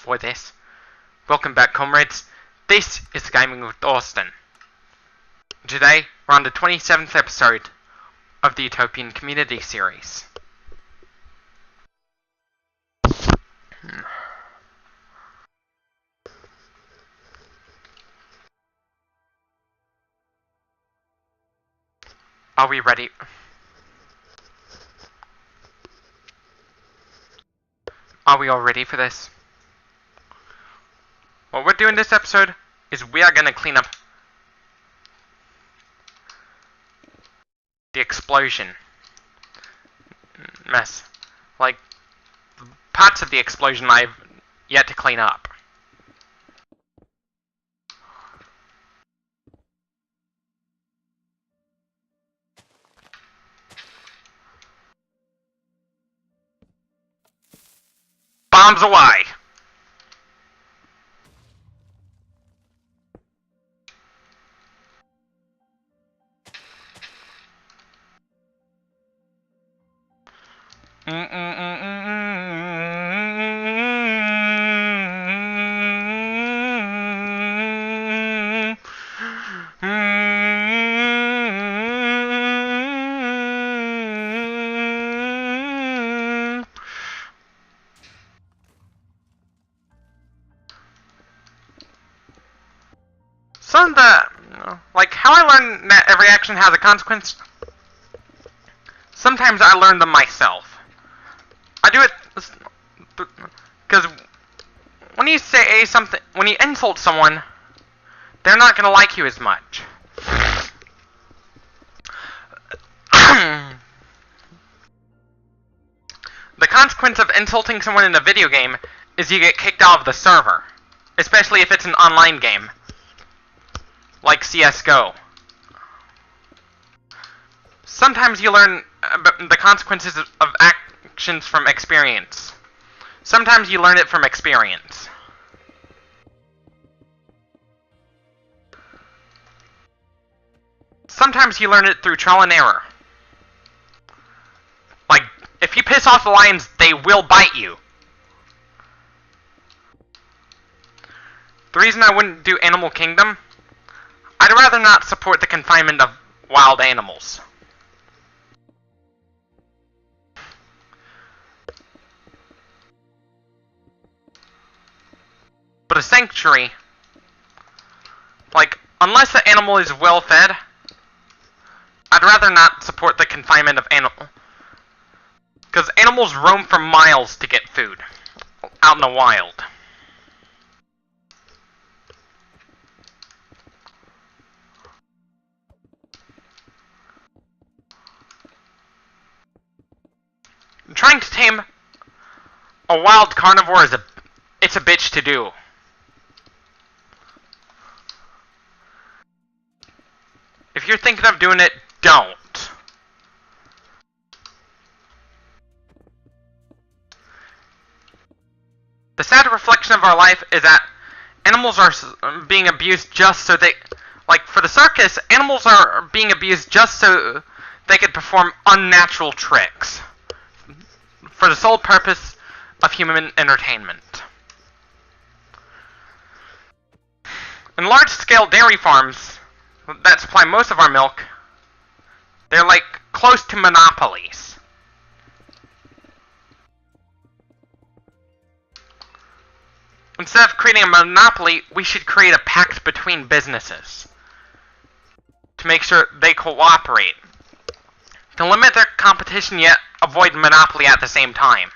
for this. Welcome back, comrades. This is Gaming with Austin. Today, we're on the 27th episode of the Utopian Community Series. Are we ready? Are we all ready for this? What we're doing this episode is we are going to clean up the explosion mess. Like, parts of the explosion I've yet to clean up. Bombs away! Some of the, like, how I learned that every action has a consequence, sometimes I learn them myself. I do it, because when you say something, when you insult someone, they're not going to like you as much. The consequence of insulting someone in a video game is you get kicked out of the server, especially if it's an online game. Like CSGO. Sometimes you learn the consequences of actions from experience. Sometimes you learn it from experience. Sometimes you learn it through trial and error. Like, if you piss off the lions, they will bite you. The reason I wouldn't do Animal Kingdom, I'd rather not support the confinement of wild animals. But a sanctuary, like, unless the animal is well fed, I'd rather not support the confinement of animals. Because animals roam for miles to get food out in the wild. Trying to tame a wild carnivore is it's a bitch to do. If you're thinking of doing it, don't. The sad reflection of our life is that animals are being abused just so they, like for the circus, animals are being abused just so they could perform unnatural tricks. For the sole purpose of human entertainment. In large-scale dairy farms that supply most of our milk, they're like close to monopolies. Instead of creating a monopoly, we should create a pact between businesses to make sure they cooperate. To limit their competition yet avoid monopoly at the same time.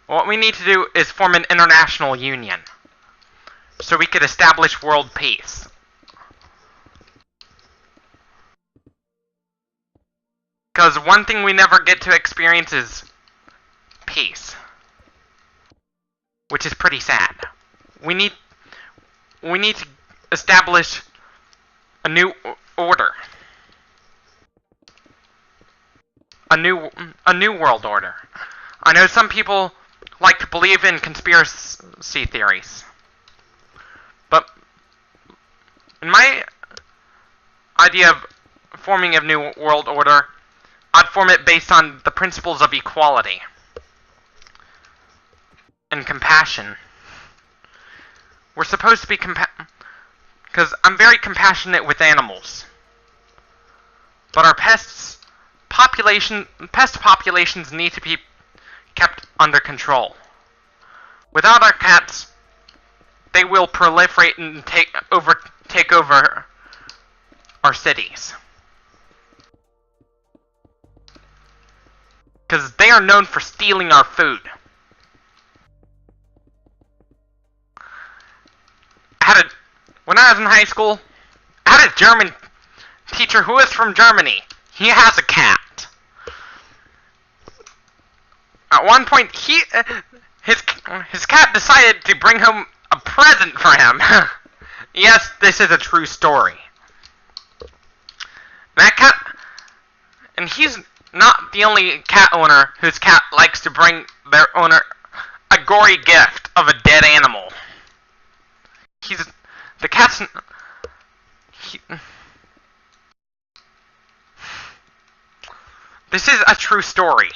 What we need to do is form an international union, so we could establish world peace. Because one thing we never get to experience is peace, which is pretty sad. We need to establish a new order. A new world order. I know some people like to believe in conspiracy theories. But in my idea of forming a new world order, form it based on the principles of equality and compassion. We're supposed to be because I'm very compassionate with animals. But our pest populations need to be kept under control. Without our cats, they will proliferate and take over our cities. Because they are known for stealing our food. When I was in high school, I had a German teacher who is from Germany. He has a cat. At one point, his cat decided to bring home a present for him. Yes, this is a true story. That cat, and he's not the only cat owner whose cat likes to bring their owner a gory gift of a dead animal. The cat's... This is a true story.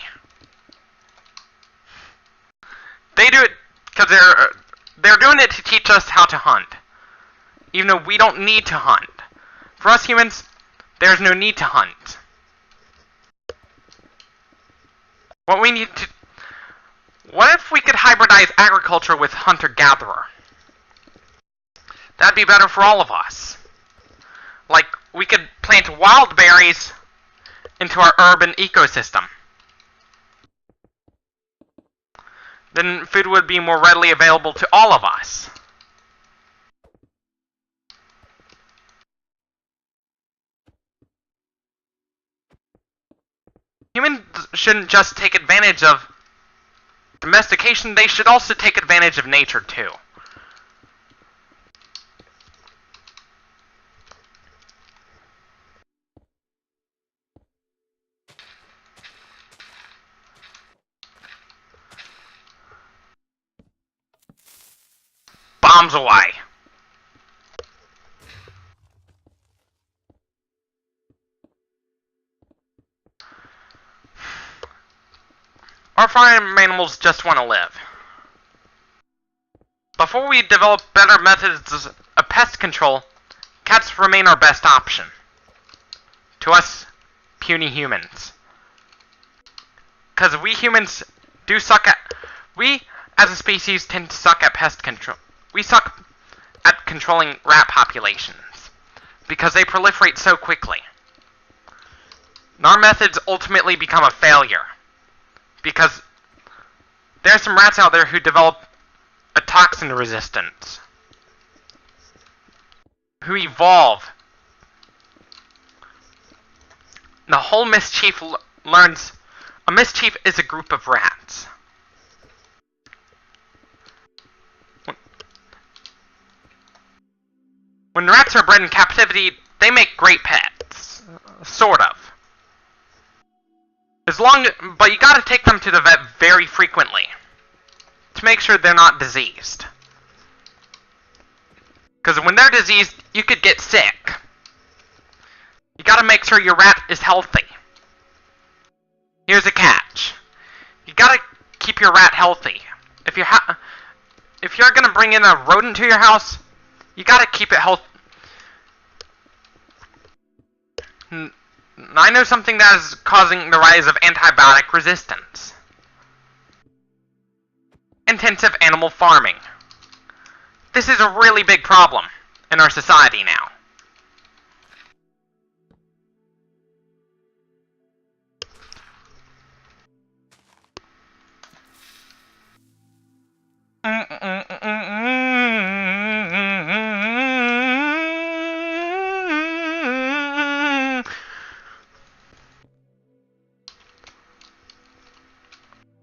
They do it because they're doing it to teach us how to hunt. Even though we don't need to hunt. For us humans, there's no need to hunt. What if we could hybridize agriculture with hunter-gatherer? That'd be better for all of us. Like, we could plant wild berries into our urban ecosystem. Then food would be more readily available to all of us. Humans shouldn't just take advantage of domestication, they should also take advantage of nature too. Bombs away. Our farm animals just want to live. Before we develop better methods of pest control, cats remain our best option. To us, puny humans. Because we humans do suck at... We, as a species, tend to suck at pest control. We suck at controlling rat populations. Because they proliferate so quickly. And our methods ultimately become a failure. Because there are some rats out there who develop a toxin resistance. Who evolve. The whole mischief learns... A mischief is a group of rats. When rats are bred in captivity, they make great pets. Sort of. But you gotta take them to the vet very frequently. To make sure they're not diseased. Because when they're diseased, you could get sick. You gotta make sure your rat is healthy. Here's a catch. You gotta keep your rat healthy. If you're gonna bring in a rodent to your house, you gotta keep it healthy. I know something that is causing the rise of antibiotic resistance. Intensive animal farming. This is a really big problem in our society now.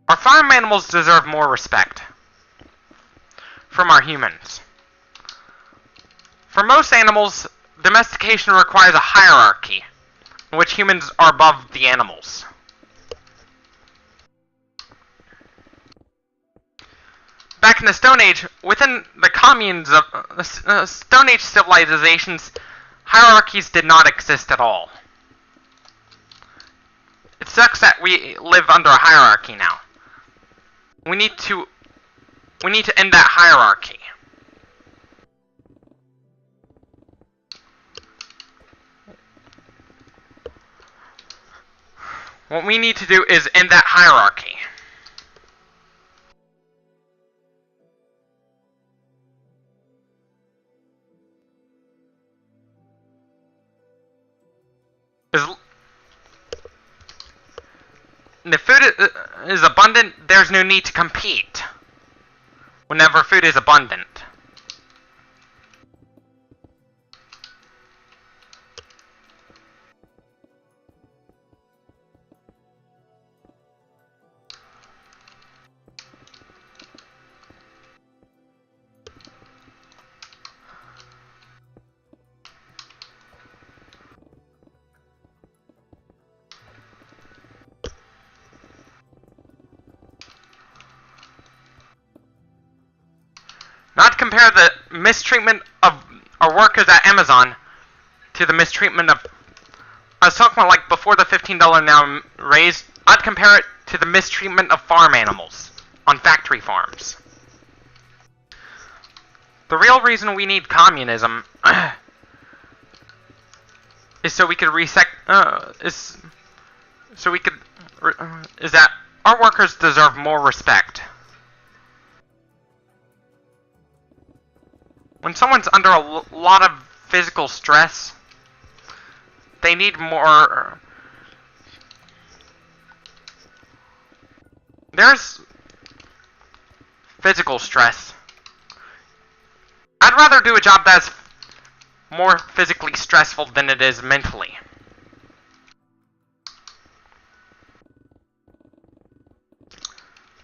Our farm animals deserve more respect from our humans. For most animals, domestication requires a hierarchy, in which humans are above the animals. Back in the Stone Age, within the communes of Stone Age civilizations, hierarchies did not exist at all. sucks that we live under a hierarchy now. We need to end that hierarchy. What we need to do is end that hierarchy. If food is abundant, there's no need to compete. Whenever food is abundant. Not compare the mistreatment of our workers at Amazon to the mistreatment of... I was talking about like before the $15 now raise. I'd compare it to the mistreatment of farm animals on factory farms. The real reason we need communism is so we could is that our workers deserve more respect. When someone's under a lot of physical stress, they need more... There's physical stress. I'd rather do a job that's more physically stressful than it is mentally.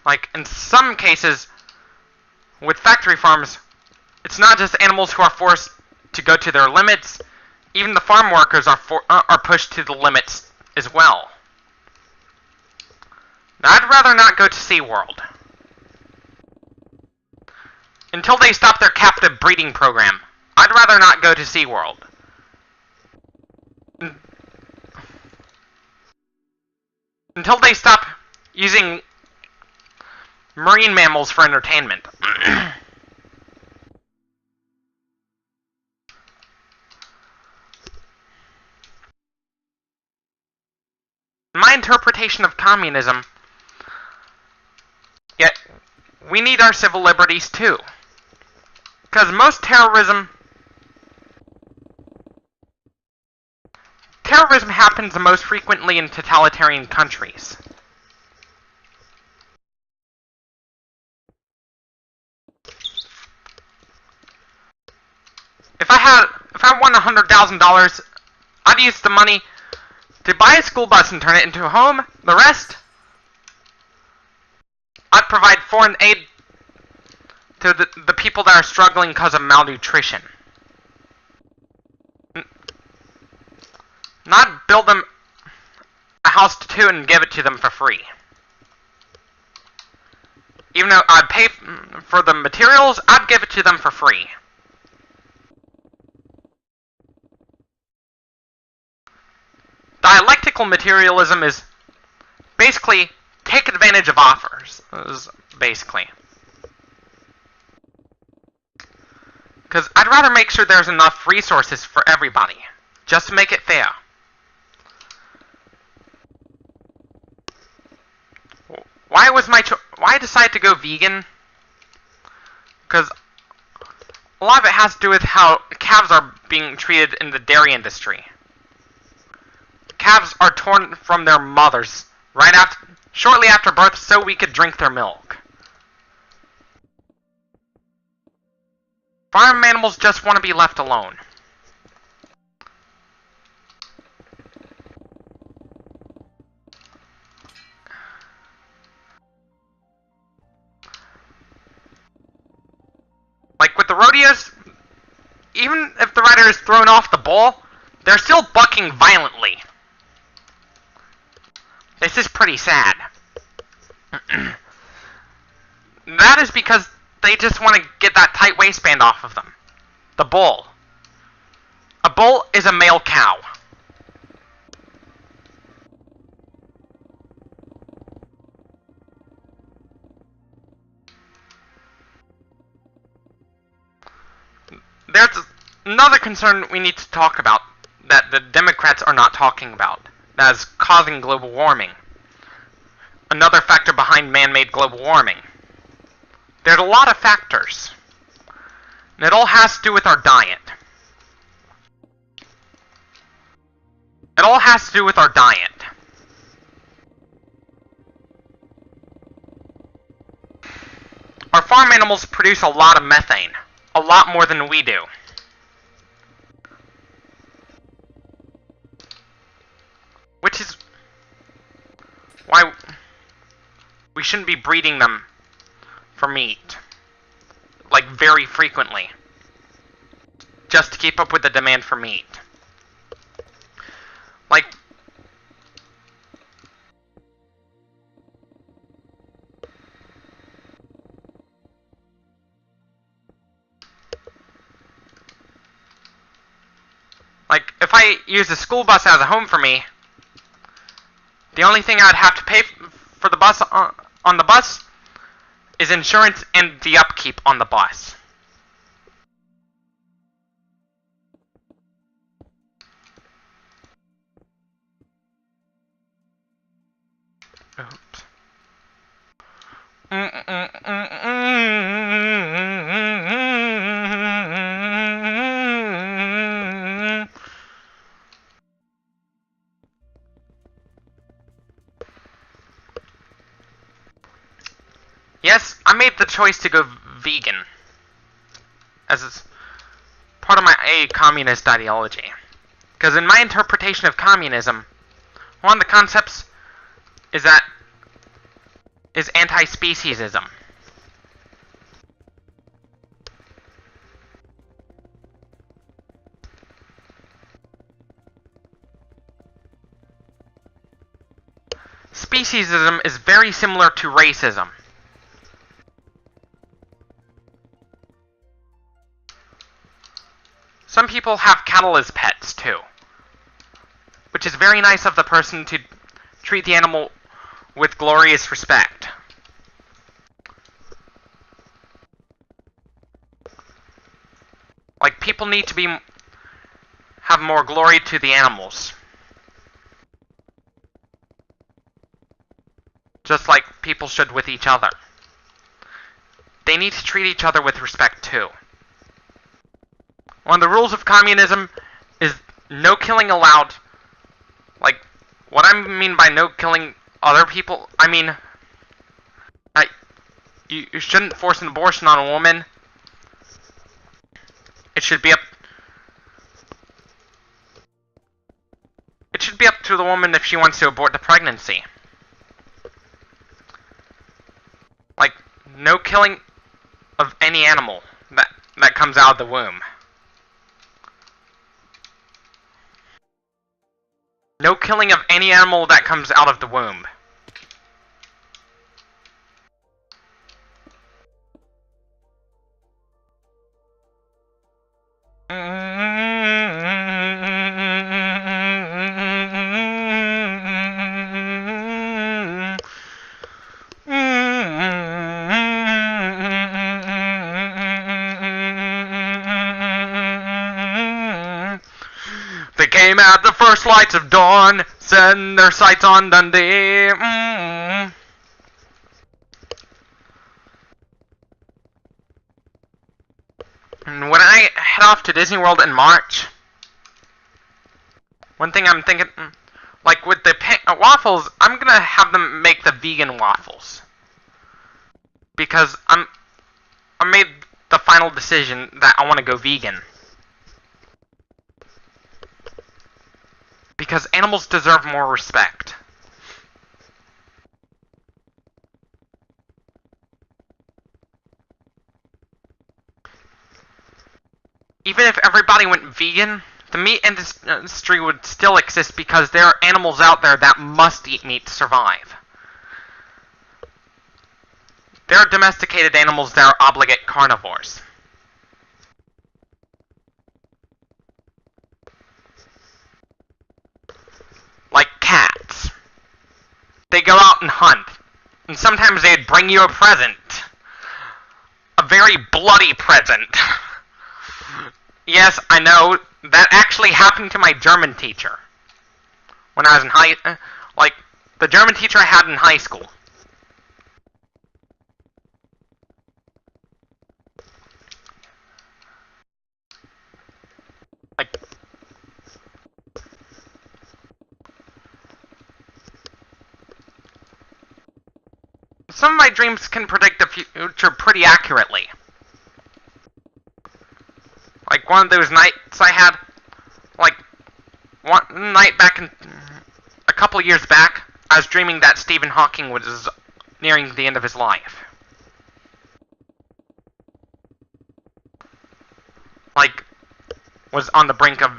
Like, in some cases, with factory farms, it's not just animals who are forced to go to their limits. Even the farm workers are pushed to the limits as well. Now, I'd rather not go to SeaWorld. Until they stop their captive breeding program, I'd rather not go to SeaWorld. Until they stop using marine mammals for entertainment. My interpretation of communism, yet we need our civil liberties too. Because most terrorism happens the most frequently in totalitarian countries. If I won $100,000, I'd use the money to buy a school bus and turn it into a home. The rest, I'd provide foreign aid to the people that are struggling because of malnutrition. Not build them a house too and give it to them for free. Even though I'd pay for the materials, I'd give it to them for free. Dialectical materialism is basically take advantage of offers, basically. Because I'd rather make sure there's enough resources for everybody, just to make it fair. Why I decided to go vegan? Because a lot of it has to do with how calves are being treated in the dairy industry. Calves are torn from their mothers shortly after birth so we could drink their milk. Farm animals just want to be left alone. Like with the rodeos, even if the rider is thrown off the bull, they're still bucking violently. This is pretty sad. That is because they just want to get that tight waistband off of them. The bull. A bull is a male cow. there's another concern we need to talk about that the Democrats are not talking about that is causing global warming. Another factor behind man-made global warming. There's a lot of factors. And it all has to do with our diet. It all has to do with our diet. Our farm animals produce a lot of methane. A lot more than we do. Which is why we shouldn't be breeding them for meat. Like, very frequently. Just to keep up with the demand for meat. Like, if I use a school bus as a home for me, the only thing I'd have to pay for the bus on the bus is insurance and the upkeep on the bus. Oops. Yes, I made the choice to go vegan as part of my communist ideology. Because in my interpretation of communism, one of the concepts is anti-speciesism. Speciesism is very similar to racism. Some people have cattle as pets, too. Which is very nice of the person to treat the animal with glorious respect. Like, people need to have more glory to the animals. Just like people should with each other. They need to treat each other with respect, too. One of the rules of communism is no killing allowed. Like, what I mean by no killing other people, I mean, you shouldn't force an abortion on a woman. It should be up to the woman if she wants to abort the pregnancy. Like, no killing of any animal that comes out of the womb. No killing of any animal that comes out of the womb. They came at the first lights of dawn, setting their sights on Dundee. And when I head off to Disney World in March, one thing I'm thinking, like with the waffles, I'm gonna have them make the vegan waffles. Because I made the final decision that I want to go vegan. Because animals deserve more respect. Even if everybody went vegan, the meat industry would still exist because there are animals out there that must eat meat to survive. There are domesticated animals that are obligate carnivores. Like cats. They go out and hunt. And sometimes they'd bring you a present. A very bloody present. Yes, I know. That actually happened to my German teacher. When I was in the German teacher I had in high school. Like, some of my dreams can predict the future pretty accurately. Like one of those nights I had, like one night back in a couple years back, I was dreaming that Stephen Hawking was nearing the end of his life. Like, was on the brink of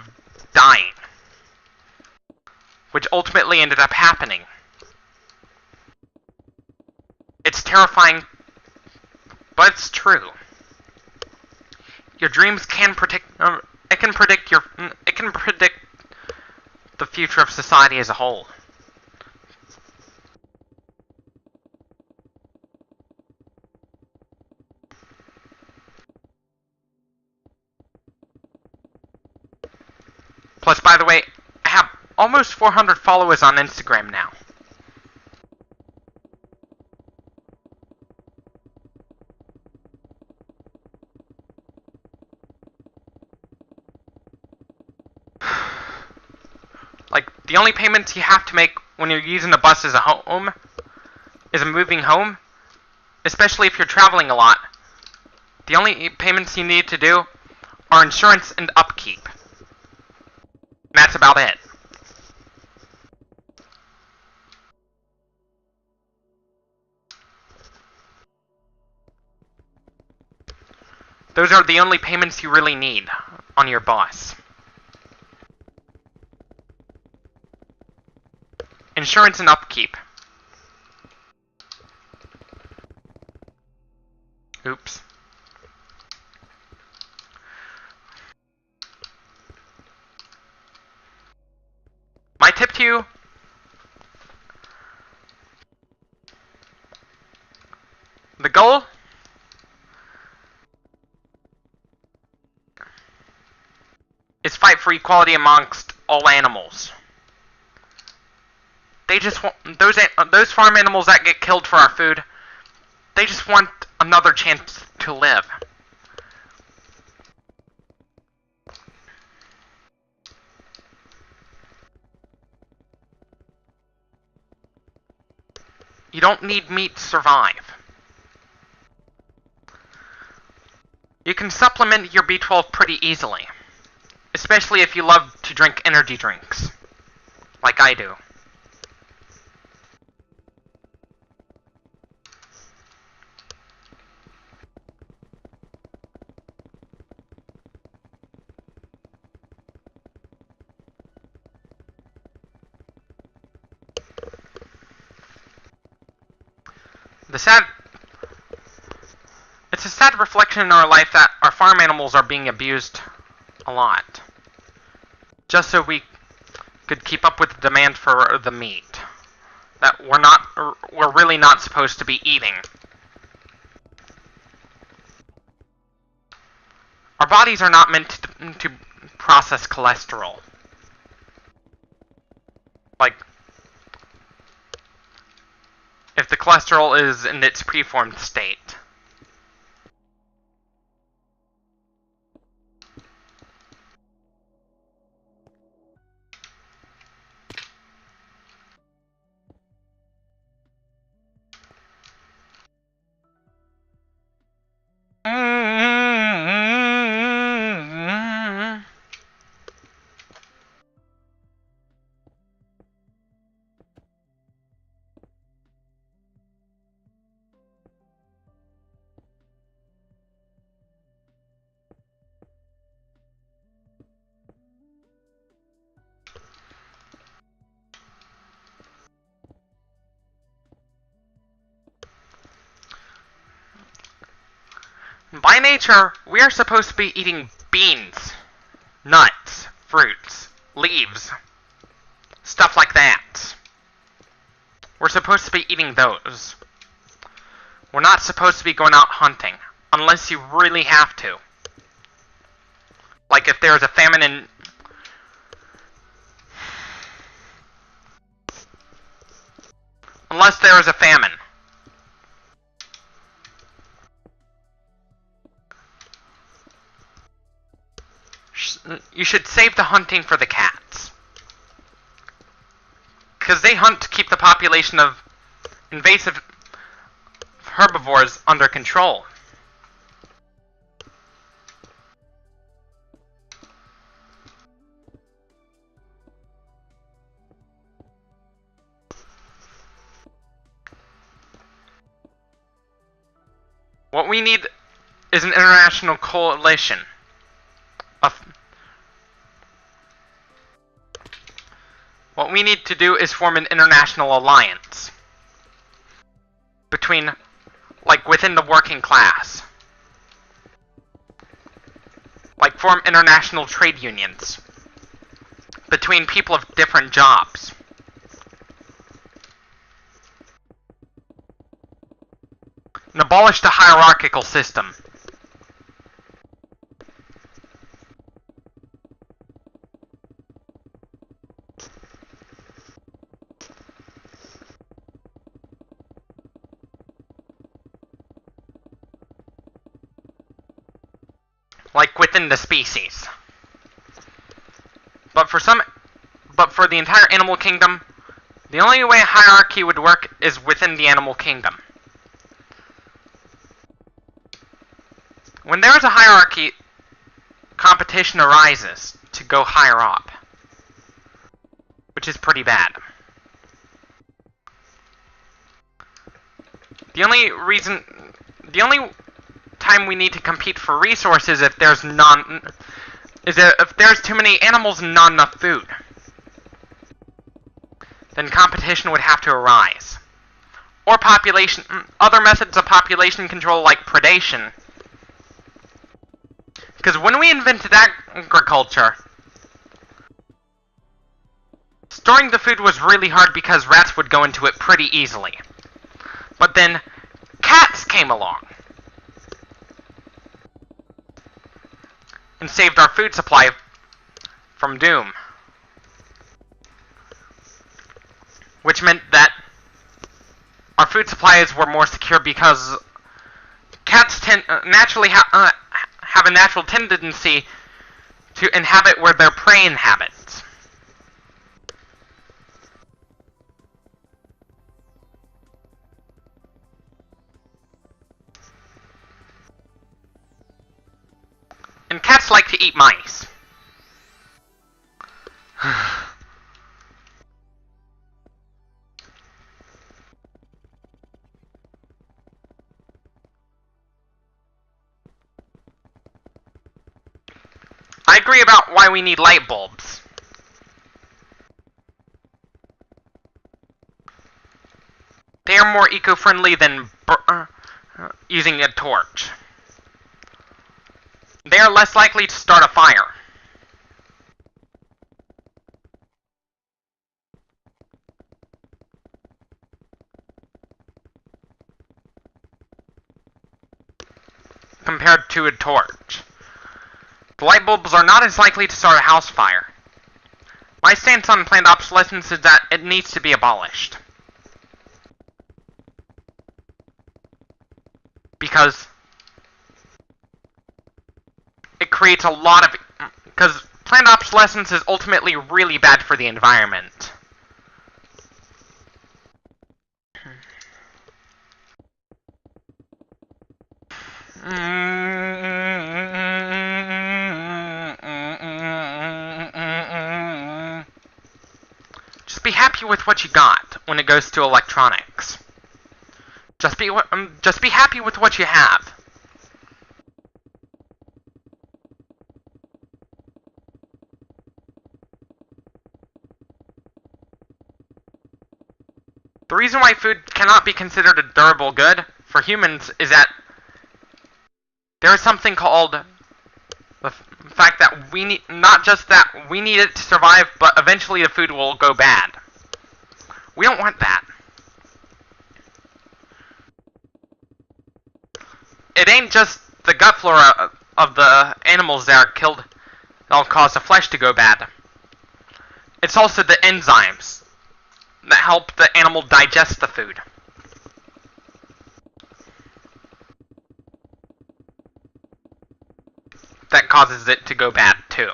dying. Which ultimately ended up happening. It's terrifying, but it's true. Your dreams can predict. It can predict the future of society as a whole. Plus, by the way, I have almost 400 followers on Instagram now. Like, the only payments you have to make when you're using the bus as a moving home, especially if you're traveling a lot. The only payments you need to do are insurance and upkeep. And that's about it. Those are the only payments you really need on your bus. Insurance and upkeep. Oops. My tip to you: the goal is fight for equality amongst all animals. They just want those farm animals that get killed for our food. They just want another chance to live. You don't need meat to survive. You can supplement your B12 pretty easily, especially if you love to drink energy drinks, like I do. It's a sad reflection in our life that our farm animals are being abused a lot, just so we could keep up with the demand for the meat that we're really not supposed to be eating. Our bodies are not meant to process cholesterol. Like, if the cholesterol is in its preformed state. By nature, we are supposed to be eating beans, nuts, fruits, leaves, stuff like that. We're supposed to be eating those. We're not supposed to be going out hunting, unless you really have to. Like if there is a famine in... Unless there is a famine. You should save the hunting for the cats. Because they hunt to keep the population of invasive herbivores under control. What we need is an international coalition of... What we need to do is form an international alliance between, like, within the working class. Like, form international trade unions between people of different jobs. And abolish the hierarchical system. Like within the species. But for the entire animal kingdom, the only way hierarchy would work is within the animal kingdom. When there is a hierarchy, competition arises to go higher up, which is pretty bad. The only time we need to compete for resources if there's if there's too many animals and not enough food. Then competition would have to arise. Or other methods of population control like predation. Because when we invented agriculture, storing the food was really hard because rats would go into it pretty easily. But then cats came along and saved our food supply from doom. Which meant that our food supplies were more secure because cats naturally have a natural tendency to inhabit where their prey inhabits. And cats like to eat mice. I agree about why we need light bulbs. They are more eco-friendly than using a torch. They are less likely to start a fire. Compared to a torch. The light bulbs are not as likely to start a house fire. My stance on planned obsolescence is that it needs to be abolished. Because it creates a lot of... Because planned obsolescence is ultimately really bad for the environment. Just be happy with what you got when it goes to electronics. Just be happy with what you have. The reason why food cannot be considered a durable good for humans is that there is something called the fact that we need, not just that we need it to survive, but eventually the food will go bad. We don't want that. It ain't just the gut flora of the animals that are killed that'll cause the flesh to go bad. It's also the enzymes that help the animal digest the food. That causes it to go bad too.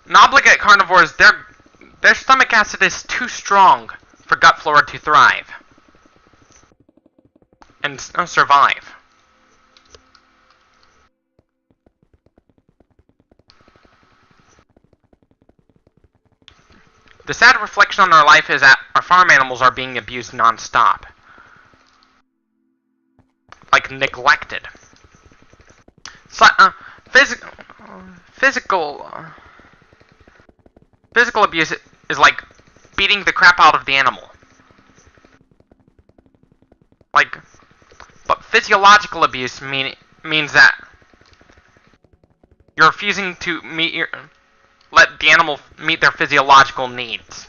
Non-obligate carnivores, their stomach acid is too strong for gut flora to thrive and survive. The sad reflection on our life is that our farm animals are being abused non-stop. Like, neglected. So, physical abuse is like beating the crap out of the animal. Like, but physiological abuse means that you're refusing to let the animal meet their physiological needs.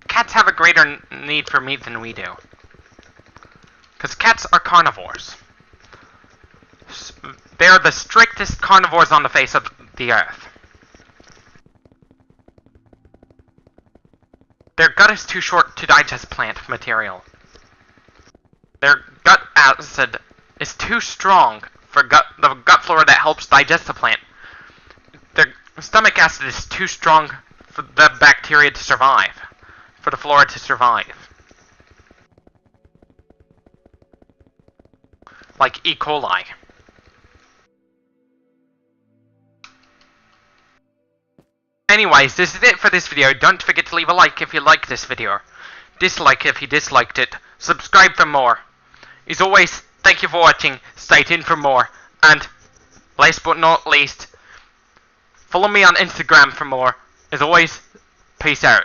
Cats have a greater need for meat than we do. Because cats are carnivores. They are the strictest carnivores on the face of the earth. Their gut is too short to digest plant material. Their gut acid is too strong for the gut flora that helps digest the plant. Their stomach acid is too strong for the bacteria to survive. For the flora to survive. Like E. coli. Anyways, this is it for this video. Don't forget to leave a like if you liked this video. Dislike if you disliked it. Subscribe for more. As always, thank you for watching. Stay tuned for more. And, last but not least, follow me on Instagram for more. As always, peace out.